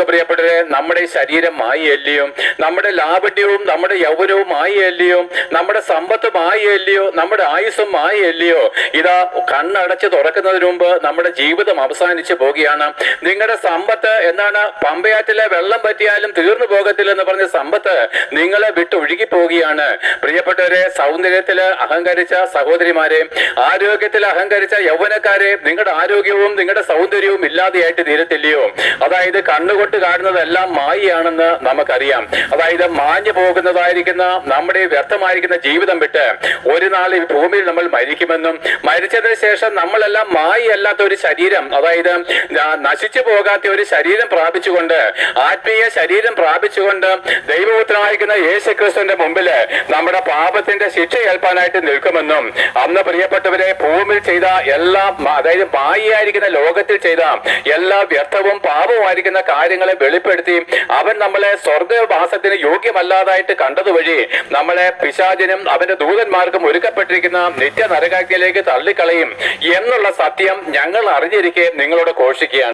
പ്രിയപ്പെട്ടവരെ, നമ്മുടെ ശരീരം മായയല്ലയോ, നമ്മുടെ ലാവണ്യവും നമ്മുടെ യൗവനവും മായയല്ലയോ, നമ്മുടെ സമ്പത്തും മായയല്ലയോ, നമ്മുടെ ആയുസ്സും മായയല്ലയോ? ഇതാ കണ്ണടച്ച് തുറക്കുന്നതിന് മുമ്പ് നമ്മുടെ ജീവിതം അവസാനിച്ചു പോവുകയാണ്. നിങ്ങളുടെ സമ്പത്ത് എന്താണ്? പമ്പയാറ്റിലെ വെള്ളം പറ്റിയാലും തീർന്നു പോകത്തില്ലെന്ന് പറഞ്ഞ സമ്പത്ത് നിങ്ങളെ വിട്ട് ഒഴുകി പോവുകയാണ്. പ്രിയപ്പെട്ടവരെ, സൗന്ദര്യത്തില് അഹങ്കരിച്ച സഹോദരിമാരെ, ആരോഗ്യത്തിൽ അഹങ്കരിച്ച യൗവനക്കാരെ, നിങ്ങളുടെ ആരോഗ്യവും നിങ്ങളുടെ സൗന്ദര്യവും ഇല്ലാതെയായിട്ട് തീരത്തില്ലയോ? അതായത് കണ്ണുകൊണ്ട് കാണുന്നതെല്ലാം മായയാണെന്ന് നമുക്കറിയാം. അതായത് മാഞ്ഞു പോകുന്നതായിരിക്കുന്ന നമ്മുടെ വ്യർത്ഥമായിരിക്കുന്ന ജീവിതം വിട്ട് ഒരു നാൾ ഈ ഭൂമിയിൽ നമ്മൾ മരിക്കുമെന്നും മരിച്ചതിന് ശേഷം നമ്മളെല്ലാം മായയല്ലാത്ത ഒരു ശരീരം, അതായത് നശിച്ചു പോകാത്ത ഒരു ശരീരം പ്രാപിച്ചുകൊണ്ട്, ആത്മീയ ശരീരം പ്രാപിച്ചുകൊണ്ട് ദൈവപുത്രനായിരിക്കുന്ന യേശുക്രിസ്തുവിന്റെ മുമ്പില് നമ്മുടെ പാപത്തിന്റെ ശിക്ഷ ഏൽപ്പാനായിട്ട് നിൽക്കുമെന്നും, അന്ന് പ്രിയപ്പെട്ടവരെ ഭൂമിയിൽ ചെയ്ത എല്ലാ, അതായത് മായയായിരിക്കുന്ന ലോകത്തിൽ ചെയ്ത എല്ലാ വ്യർത്ഥവും പാപവുമായിരിക്കുന്ന കാര്യങ്ങളെ വെളിപ്പെടുത്തി അവൻ നമ്മളെ സ്വർഗവാസത്തിന് യോഗ്യമല്ലാതായിട്ട് കണ്ടതുവഴി നമ്മളെ പിശാചിനും അവന്റെ ദൂതന്മാർക്കും ഒരുക്കപ്പെട്ടിരിക്കുന്ന നിത്യ നരകാഗ്നിയിലേക്ക് തള്ളിക്കളയും എന്നുള്ള സത്യം ഞങ്ങൾ അറിഞ്ഞിരിക്കെ നിങ്ങളോട് ഘോഷിക്കുകയാണ്.